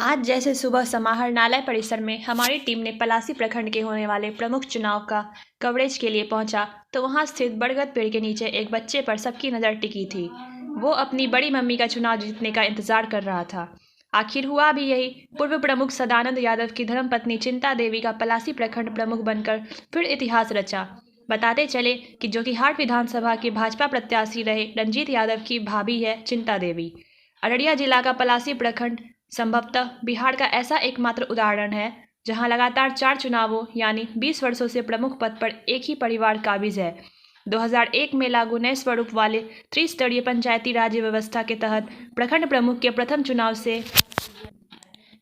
आज जैसे सुबह समाहरणालय परिसर में हमारी टीम ने पलासी प्रखंड के होने वाले प्रमुख चुनाव का कवरेज के लिए पहुंचा तो वहां स्थित बरगद पेड़ के नीचे एक बच्चे पर सबकी नज़र टिकी थी। वो अपनी बड़ी मम्मी का चुनाव जीतने का इंतजार कर रहा था। आखिर हुआ भी यही। पूर्व प्रमुख सदानंद यादव की धर्मपत्नी चिंता देवी का पलासी प्रखंड प्रमुख बनकर फिर इतिहास रचा। बताते चले कि जोकीहाट विधानसभा के भाजपा प्रत्याशी रहे रंजीत यादव की भाभी है चिंता देवी। अररिया जिला का पलासी प्रखंड संभवतः बिहार का ऐसा एकमात्र उदाहरण है जहां लगातार 4 चुनावों यानी 20 वर्षों से प्रमुख पद पर एक ही परिवार काबिज है। 2001 में लागू नए स्वरूप वाले त्रिस्तरीय पंचायती राज व्यवस्था के तहत प्रखंड प्रमुख के प्रथम चुनाव से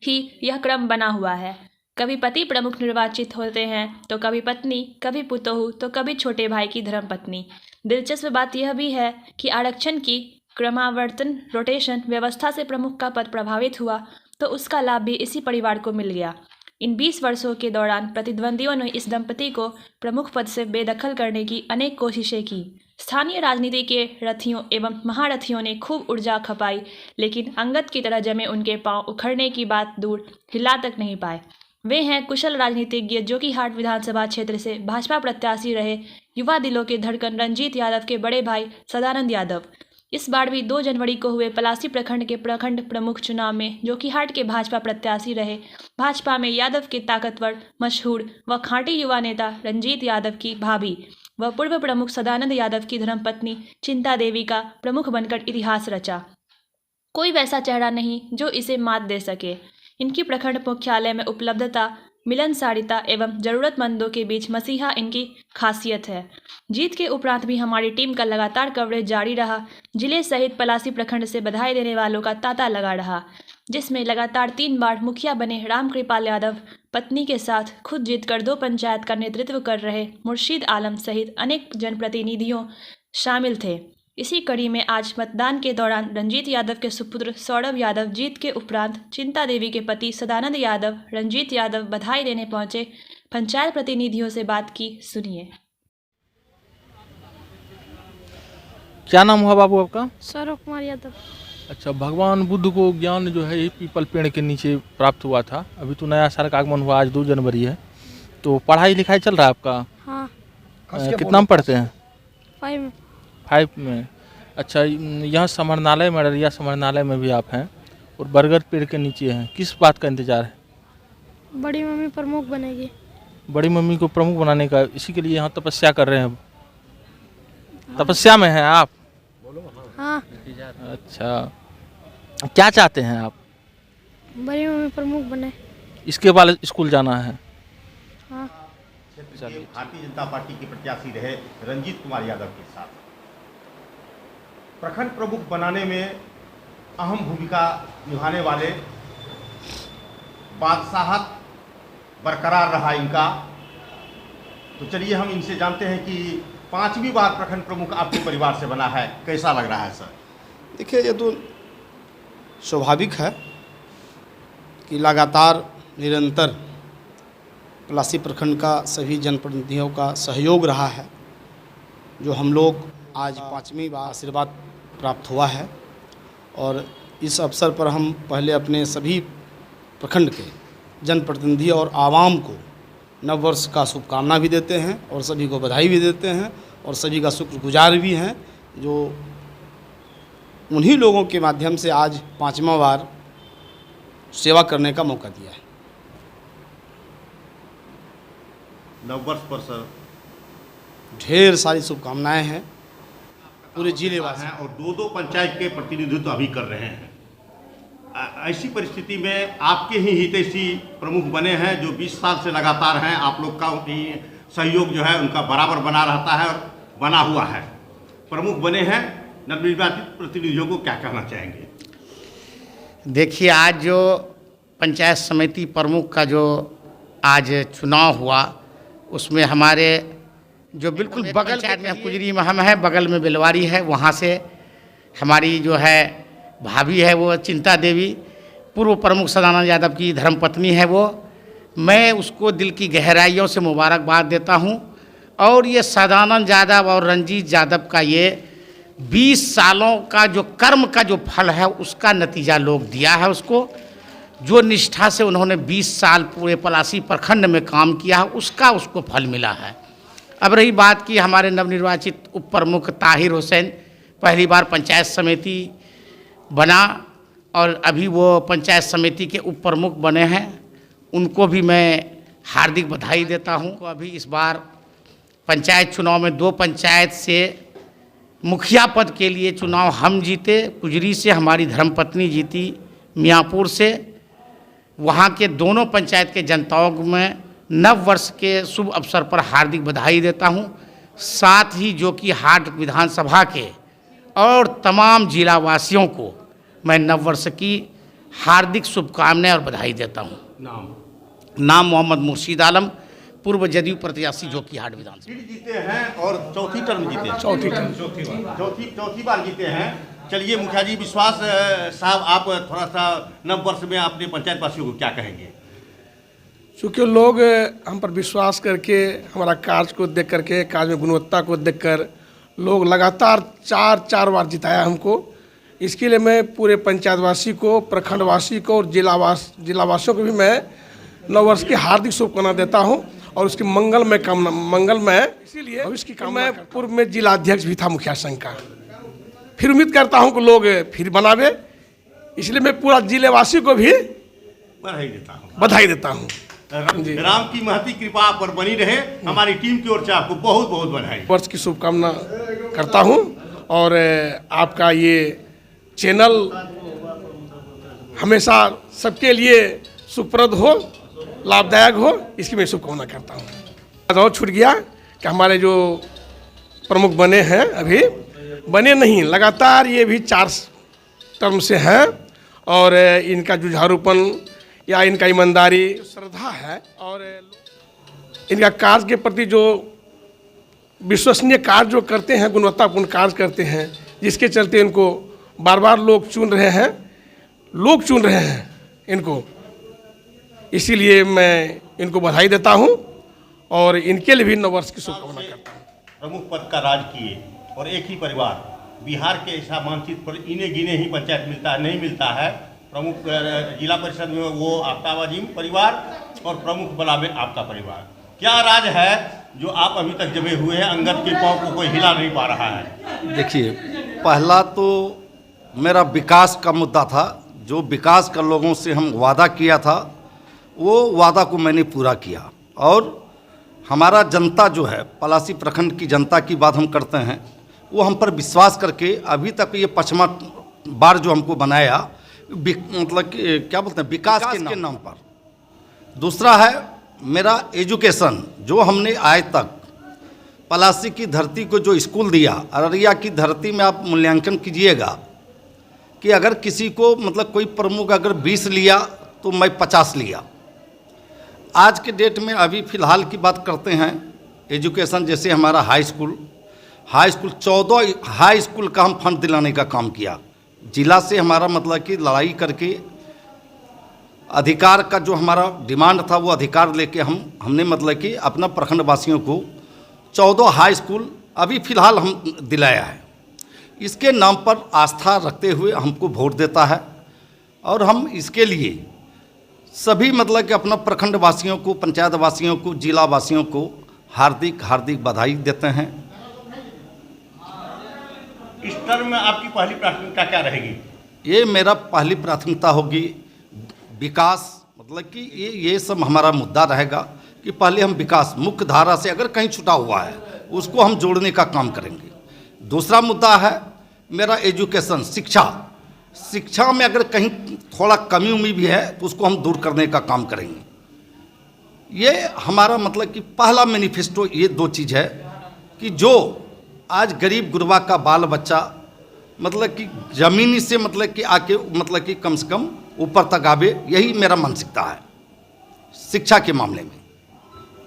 ही यह क्रम बना हुआ है। कभी पति प्रमुख निर्वाचित होते हैं तो कभी पत्नी, कभी पुतोहू तो कभी छोटे भाई की धर्मपत्नी। दिलचस्प बात यह भी है कि आरक्षण की क्रमावर्तन रोटेशन व्यवस्था से प्रमुख का पद प्रभावित हुआ तो उसका लाभ भी इसी परिवार को मिल गया। इन 20 वर्षों के दौरान प्रतिद्वंदियों ने इस दंपति को प्रमुख पद से बेदखल करने की अनेक कोशिशें की। स्थानीय राजनीति के रथियों एवं महारथियों ने खूब ऊर्जा खपाई, लेकिन अंगद की तरह जमे उनके पांव उखड़ने की बात दूर हिला तक नहीं पाए। वे हैं कुशल राजनीतिज्ञ जोकीहाट विधानसभा क्षेत्र से भाजपा प्रत्याशी रहे युवा दिलों के धड़कन रंजीत यादव के बड़े भाई सदानंद यादव। इस बार भी 2 जनवरी को हुए पलासी प्रखंड के प्रखंड प्रमुख चुनाव में जोकीहाट के भाजपा प्रत्याशी रहे भाजपा में यादव के ताकतवर, मशहूर व खांटी युवा नेता रंजीत यादव की भाभी व पूर्व प्रमुख सदानंद यादव की धर्मपत्नी चिंता देवी का प्रमुख बनकर इतिहास रचा। कोई वैसा चेहरा नहीं जो इसे मात दे सके। इनकी प्रखंड मुख्यालय में उपलब्धता, मिलनसारिता एवं जरूरतमंदों के बीच मसीहा इनकी खासियत है। जीत के उपरांत भी हमारी टीम का लगातार कवरेज जारी रहा। जिले सहित पलासी प्रखंड से बधाई देने वालों का तांता लगा रहा, जिसमें लगातार 3 बार मुखिया बने रामकृपाल यादव पत्नी के साथ खुद जीतकर 2 पंचायत का नेतृत्व कर रहे मुर्शीद आलम सहित अनेक जनप्रतिनिधियों शामिल थे। इसी कड़ी में आज मतदान के दौरान रंजीत यादव के सुपुत्र सौरभ यादव जीत के उपरांत चिंता देवी के पति सदानंद यादव रंजीत यादव बधाई देने पहुंचे। पंचायत प्रतिनिधियों से बात की, सुनिए। क्या नाम हुआ बाबू आपका? सौरभ कुमार यादव। अच्छा, भगवान बुद्ध को ज्ञान जो है ये पीपल पेड़ के नीचे प्राप्त हुआ था। अभी तो नया साल का आगमन हुआ, आज 2 जनवरी है, तो पढ़ाई लिखाई चल रहा है आपका? हाँ। कितना में पढ़ते हैं? 5 में। 5 में। अच्छा, यहाँ समाहरणालय में, अररिया समाहरणालय में भी आप हैं और बरगद पेड़ के नीचे हैं। किस बात का इंतजार है? बड़ी मम्मी प्रमुख बनेगी। बड़ी मम्मी को प्रमुख बनाने का, इसी के लिए यहाँ तपस्या कर रहे हैं। तपस्या में हैं आप? हाँ। अच्छा, क्या चाहते हैं आप? बड़ी मम्मी प्रमुख बने। इसके बाद स्कूल जाना है? हाँ। भारतीय जनता पार्टी के प्रत्याशी रहे रंजीत कुमार यादव के साथ प्रखंड प्रमुख बनाने में अहम भूमिका निभाने वाले बादशाहत बरकरार रहा इनका। तो चलिए हम इनसे जानते हैं कि 5वीं बार प्रखंड प्रमुख आपके परिवार से बना है, कैसा लग रहा है सर? देखिए, ये तो स्वाभाविक है कि लगातार निरंतर पलासी प्रखंड का सभी जनप्रतिनिधियों का सहयोग रहा है, जो हम लोग आज 5वीं बार आशीर्वाद प्राप्त हुआ है। और इस अवसर पर हम पहले अपने सभी प्रखंड के जनप्रतिनिधि और आवाम को नव वर्ष का शुभकामना भी देते हैं और सभी को बधाई भी देते हैं और सभी का शुक्रगुजार भी हैं, जो उन्हीं लोगों के माध्यम से आज 5वां बार सेवा करने का मौका दिया है। नव वर्ष पर सर ढेर सारी शुभकामनाएं हैं पूरे जिले वासी हैं और 2 पंचायत के प्रतिनिधित्व अभी कर रहे हैं। ऐसी परिस्थिति में आपके ही हितैषी प्रमुख बने हैं जो 20 साल से लगातार हैं। आप लोग का सहयोग जो है उनका बराबर बना रहता है और बना हुआ है। प्रमुख बने हैं, नवनिर्वाचित प्रतिनिधियों को क्या कहना चाहेंगे? देखिए, आज जो पंचायत समिति प्रमुख का जो आज चुनाव हुआ, उसमें हमारे जो बिल्कुल बगल में कुजरी में हम है, बगल में बेलवारी है, वहाँ से हमारी जो है भाभी है वो चिंता देवी, पूर्व प्रमुख सदानंद यादव की धर्मपत्नी है वो। मैं उसको दिल की गहराइयों से मुबारकबाद देता हूँ। और ये सदानंद यादव और रंजीत यादव का ये 20 सालों का जो कर्म का जो फल है उसका नतीजा लोग दिया है उसको। जो निष्ठा से उन्होंने 20 साल पूरे पलासी प्रखंड में काम किया है, उसका उसको फल मिला है। अब रही बात कि हमारे नवनिर्वाचित उप प्रमुख ताहिर हुसैन पहली बार पंचायत समिति बना और अभी वो पंचायत समिति के उप प्रमुख बने हैं, उनको भी मैं हार्दिक बधाई देता हूँ। अभी इस बार पंचायत चुनाव में 2 पंचायत से मुखिया पद के लिए चुनाव हम जीते। कुजरी से हमारी धर्मपत्नी जीती, मियाँपुर से। वहाँ के दोनों पंचायत के जनताओं को मैं नव वर्ष के शुभ अवसर पर हार्दिक बधाई देता हूँ। साथ ही जो कि हाट विधानसभा के और तमाम जिलावासियों को मैं नव वर्ष की हार्दिक शुभकामनाएं और बधाई देता हूँ। नाम मोहम्मद मुर्शीद आलम, पूर्व जदयू प्रत्याशी, जो कि हाट विधानसभा जीते हैं और चौथी टर्म जीते हैं। चौथी बार जीते हैं। चलिए मुखिया जी, विश्वास साहब, आप थोड़ा सा नव वर्ष में अपने पंचायत वासियों को क्या कहेंगे? चूँकि लोग हम पर विश्वास करके हमारा कार्य को देख करके, कार्य में गुणवत्ता को देखकर लोग लगातार 4 बार जिताया हमको। इसके लिए मैं पूरे पंचायतवासी को, प्रखंडवासी को और जिलावासियों को भी मैं नव वर्ष की हार्दिक शुभकामनाएं देता हूं और उसकी मंगलमय इसीलिए भविष्य की कामना। मैं पूर्व में जिलाध्यक्ष भी था मुखिया संघ का, फिर उम्मीद करता हूं कि लोग फिर बनावे, इसलिए मैं पूरा जिलेवासी को भी बधाई देता हूं। राम की महती कृपा आप पर बनी रहे। हमारी टीम की ओर से आपको बहुत बहुत बधाई। वर्ष की शुभकामना करता हूं और आपका ये चैनल हमेशा सबके लिए सुखप्रद हो, लाभदायक हो, इसकी मैं शुभकामना करता हूँ। और छूट गया कि हमारे जो प्रमुख बने हैं, अभी बने नहीं, लगातार ये भी 4 टर्म से हैं और इनका जुझारूपन या इनका ईमानदारी, श्रद्धा है और इनका कार्य के प्रति जो विश्वसनीय कार्य जो करते हैं, गुणवत्तापूर्ण कार्य करते हैं, जिसके चलते इनको बार बार लोग चुन रहे हैं इनको। इसीलिए मैं इनको बधाई देता हूं और इनके लिए भी नव वर्ष की शुभकामना करता हूं। प्रमुख पद का राज किए और एक ही परिवार, बिहार के ऐसा मानचित्र पर इन्हें गिने ही पंचायत नहीं मिलता है। प्रमुख जिला परिषद में वो आपका वजीम परिवार और प्रमुख बला में आपका परिवार। क्या राज है जो आप अभी तक जमे हुए हैं, अंगद के पांव को कोई हिला नहीं पा रहा है? देखिए, पहला तो मेरा विकास का मुद्दा था। जो विकास का लोगों से हम वादा किया था, वो वादा को मैंने पूरा किया और हमारा जनता जो है, पलासी प्रखंड की जनता की बात हम करते हैं, वो हम पर विश्वास करके अभी तक ये 5वां बार जो हमको बनाया, मतलब क्या बोलते हैं, विकास के नाम पर। दूसरा है मेरा एजुकेशन, जो हमने आज तक पलासी की धरती को जो स्कूल दिया, अररिया की धरती में आप मूल्यांकन कीजिएगा कि अगर किसी को मतलब कोई प्रमुख अगर 20 लिया तो मैं 50 लिया। आज के डेट में अभी फ़िलहाल की बात करते हैं, एजुकेशन जैसे हमारा हाई स्कूल 14 हाई स्कूल का हम फंड दिलाने का काम किया। जिला से हमारा मतलब कि लड़ाई करके अधिकार का जो हमारा डिमांड था, वो अधिकार लेके हमने मतलब कि अपना प्रखंड वासियों को 14 हाई स्कूल अभी फ़िलहाल हम दिलाया है। इसके नाम पर आस्था रखते हुए हमको वोट देता है और हम इसके लिए सभी मतलब कि अपना प्रखंड वासियों को, पंचायत वासियों को, जिला वासियों को हार्दिक बधाई देते हैं। इस टर्म में आपकी पहली प्राथमिकता क्या रहेगी? ये मेरा पहली प्राथमिकता होगी विकास, मतलब कि ये सब हमारा मुद्दा रहेगा कि पहले हम विकास, मुख्य धारा से अगर कहीं छुटा हुआ है उसको हम जोड़ने का काम करेंगे। दूसरा मुद्दा है मेरा एजुकेशन, शिक्षा में अगर कहीं थोड़ा कमी उमी भी है तो उसको हम दूर करने का काम करेंगे। ये हमारा मतलब कि पहला मैनिफेस्टो ये 2 चीज़ है कि जो आज गरीब गुरबा का बाल बच्चा मतलब कि ज़मीनी से मतलब कि आके मतलब कि कम से कम ऊपर तक आवे, यही मेरा मानसिकता है शिक्षा के मामले में।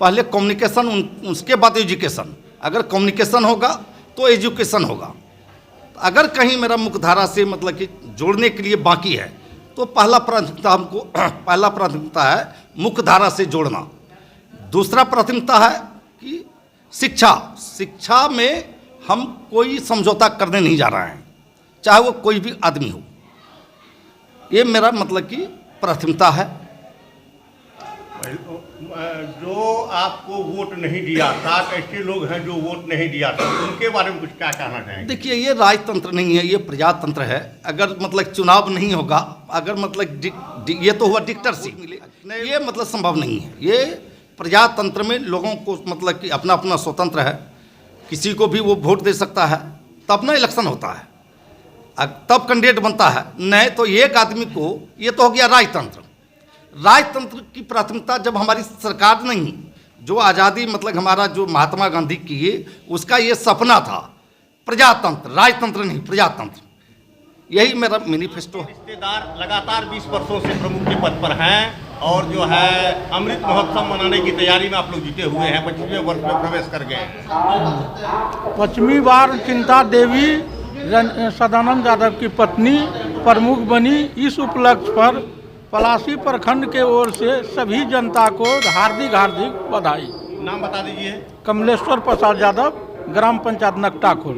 पहले कम्युनिकेशन, उसके बाद एजुकेशन। अगर कम्युनिकेशन होगा तो एजुकेशन होगा। अगर कहीं मेरा मुख्यधारा से मतलब कि जोड़ने के लिए बाकी है तो पहला प्राथमिकता है मुख्यधारा से जोड़ना। दूसरा प्राथमिकता है कि शिक्षा में हम कोई समझौता करने नहीं जा रहे हैं, चाहे वो कोई भी आदमी हो। ये मेरा मतलब कि प्राथमिकता है। जो आपको वोट नहीं दिया, 7 ऐसे लोग हैं जो वोट नहीं दिया था, उनके बारे में कुछ क्या कहना चाहेंगे? देखिए, ये राजतंत्र नहीं है, ये प्रजातंत्र है। अगर मतलब चुनाव नहीं होगा, अगर मतलब ये तो हुआ डिक्टेटरशिप, ये मतलब संभव नहीं है। ये प्रजातंत्र में लोगों को मतलब कि अपना अपना स्वतंत्र है, किसी को भी वो वोट दे सकता है, तब ना इलेक्शन होता है, तब कैंडिडेट बनता है। नहीं तो एक आदमी को, ये तो हो गया राजतंत्र। राजतंत्र की प्राथमिकता जब हमारी सरकार नहीं, जो आज़ादी मतलब हमारा जो महात्मा गांधी किए, उसका ये सपना था प्रजातंत्र, राजतंत्र नहीं, प्रजातंत्र। यही मेरा मैनिफेस्टो है। रिश्तेदार लगातार 20 वर्षों से प्रमुख के पद पर हैं और जो है अमृत महोत्सव मनाने की तैयारी में आप लोग जुटे हुए हैं, 25वें वर्ष में प्रवेश कर गए हैं। 5वीं बार चिंता देवी सदानंद यादव की पत्नी प्रमुख बनी। इस उपलक्ष्य पर पलासी प्रखंड के ओर से सभी जनता को हार्दिक बधाई। नाम बता दीजिए। कमलेश्वर प्रसाद यादव, ग्राम पंचायत नकटाखोल।